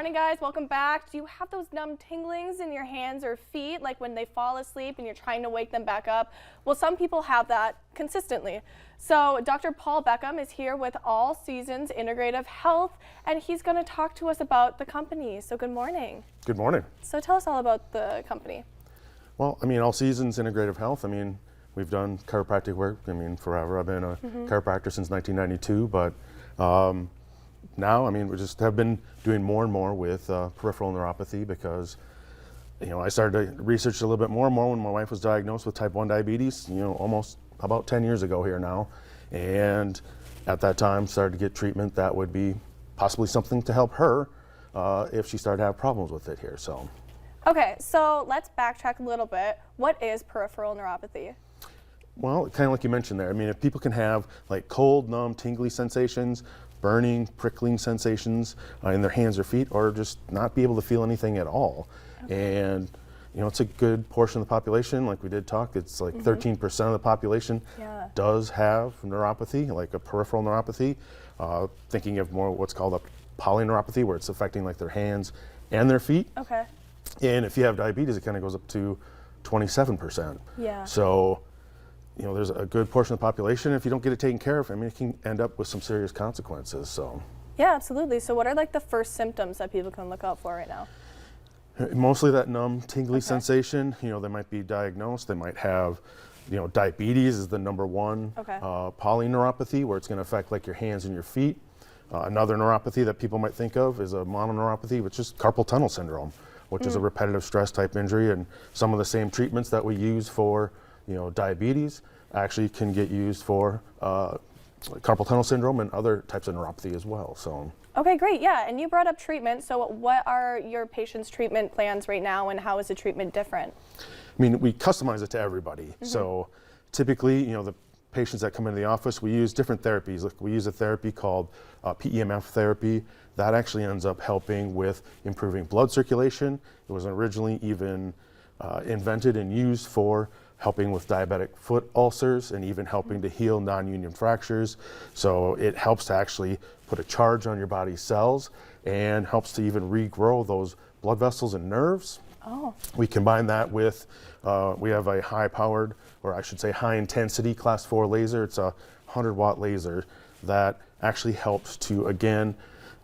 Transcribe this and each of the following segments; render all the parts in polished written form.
morning, guys. Welcome back. Do you have those numb tinglings in your hands or feet, like when they fall asleep and you're trying to wake them back up? Well, some people have that consistently. So Dr. Paul Beckham is here with All Seasons Integrative Health, and he's going to talk to us about the company. So good morning. Good morning. So tell us all about the company. Well, I mean, All Seasons Integrative Health, I mean, we've done chiropractic work, I mean, forever. I've been a chiropractor since 1992, but now, I mean, we just have been doing more and more with peripheral neuropathy because, you know, I started to research a little bit more and more when my wife was diagnosed with type 1 diabetes, you know, almost about 10 years ago here now. And at that time, started to get treatment that would be possibly something to help her if she started to have problems with it here, so. Okay, so let's backtrack a little bit. What is peripheral neuropathy? Well, kind of like you mentioned there, I mean, if people can have like cold, numb, tingly sensations, burning, prickling sensations in their hands or feet, or just not be able to feel anything at all. And, you know, it's a good portion of the population, like we did talk, it's like 13% of the population does have neuropathy, like a peripheral neuropathy. Thinking of more what's called a polyneuropathy, where it's affecting like their hands and their feet. Okay. And if you have diabetes, it kind of goes up to 27%. Yeah. So, you know, there's a good portion of the population. If you don't get it taken care of, I mean, it can end up with some serious consequences. So. Yeah, absolutely. So what are like the first symptoms that people can look out for right now? Mostly that numb, tingly sensation. You know, they might be diagnosed. They might have, you know, diabetes is the number one. Polyneuropathy, where it's going to affect like your hands and your feet. Another neuropathy that people might think of is a mononeuropathy, which is carpal tunnel syndrome, which is a repetitive stress type injury, and some of the same treatments that we use for, you know, diabetes actually can get used for carpal tunnel syndrome and other types of neuropathy as well. So. Okay, great. Yeah, and you brought up treatment. So what are your patients' treatment plans right now, and how is the treatment different? I mean, we customize it to everybody. So typically, you know, the patients that come into the office, we use different therapies. Like we use a therapy called PEMF therapy. That actually ends up helping with improving blood circulation. It was originally even invented and used for helping with diabetic foot ulcers and even helping to heal non-union fractures. So it helps to actually put a charge on your body's cells and helps to even regrow those blood vessels and nerves. Oh. We combine that with, we have a high-powered, or I should say high-intensity class 4 laser. It's a 100-watt laser that actually helps to, again,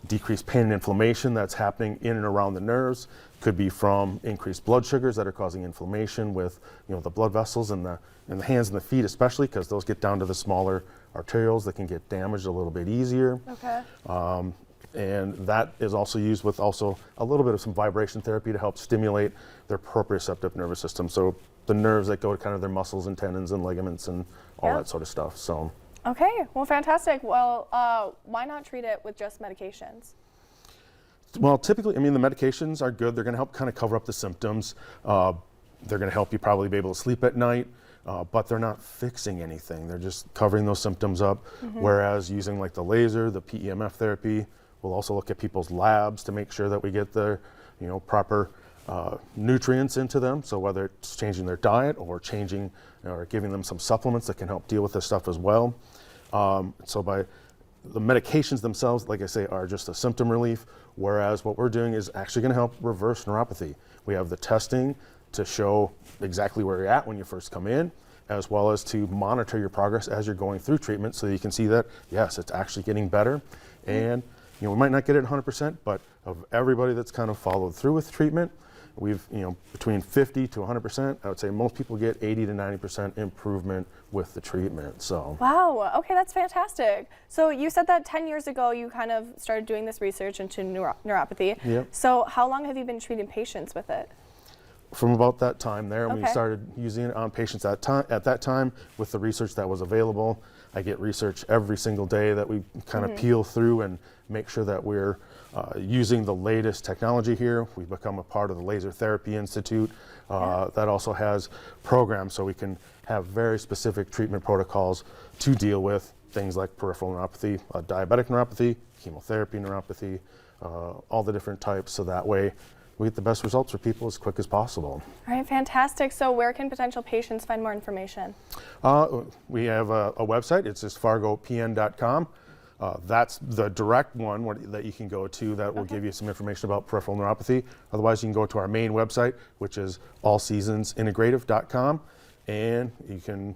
decrease pain and inflammation that's happening in and around the nerves. Could be from increased blood sugars that are causing inflammation with, you know, the blood vessels in the hands and the feet, especially because those get down to the smaller arterioles that can get damaged a little bit easier. Okay. And that is also used with also a little bit of some vibration therapy to help stimulate their proprioceptive nervous system. So the nerves that go to kind of their muscles and tendons and ligaments and all that sort of stuff. So. Okay, well, fantastic. Well, why not treat it with just medications? Well, typically, I mean, the medications are good. They're going to help kind of cover up the symptoms. They're going to help you probably be able to sleep at night, but they're not fixing anything. They're just covering those symptoms up. Whereas using like the laser, the PEMF therapy, we'll also look at people's labs to make sure that we get their, you know, proper nutrients into them. So whether it's changing their diet or changing or giving them some supplements that can help deal with this stuff as well. So by the medications themselves, like I say, are just a symptom relief, whereas what we're doing is actually going to help reverse neuropathy. We have the testing to show exactly where you're at when you first come in, as well as to monitor your progress as you're going through treatment so you can see that, yes, it's actually getting better. And, you know, we might not get it 100%, but of everybody that's kind of followed through with treatment, we've, you know, between 50 to 100%, I would say most people get 80 to 90% improvement with the treatment, so. Wow, okay, that's fantastic. So you said that 10 years ago you kind of started doing this research into neuropathy. Yep. So how long have you been treating patients with it? From about that time there, we started using it on patients at that time with the research that was available. I get research every single day that we kind of peel through and make sure that we're using the latest technology here. We've become a part of the Laser Therapy Institute that also has programs so we can have very specific treatment protocols to deal with things like peripheral neuropathy, diabetic neuropathy, chemotherapy neuropathy, all the different types, so that way we get the best results for people as quick as possible. All right, fantastic. So where can potential patients find more information? We have a website. It's just fargopn.com. That's the direct one that you can go to that will give you some information about peripheral neuropathy. Otherwise, you can go to our main website, which is allseasonsintegrative.com, and you can,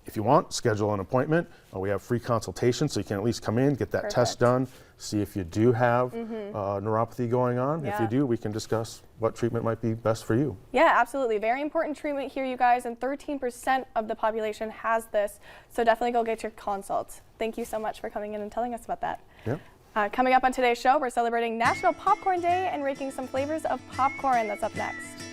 if you want, schedule an appointment. We have free consultation, so you can at least come in, get that test done, see if you do have neuropathy going on. If you do, we can discuss what treatment might be best for you. Yeah, absolutely. Very important treatment here, you guys, and 13% of the population has this, so definitely go get your consults. Thank you so much for coming in and telling us about that. Yeah. Coming up on today's show, we're celebrating National Popcorn Day and ranking some flavors of popcorn. That's up next.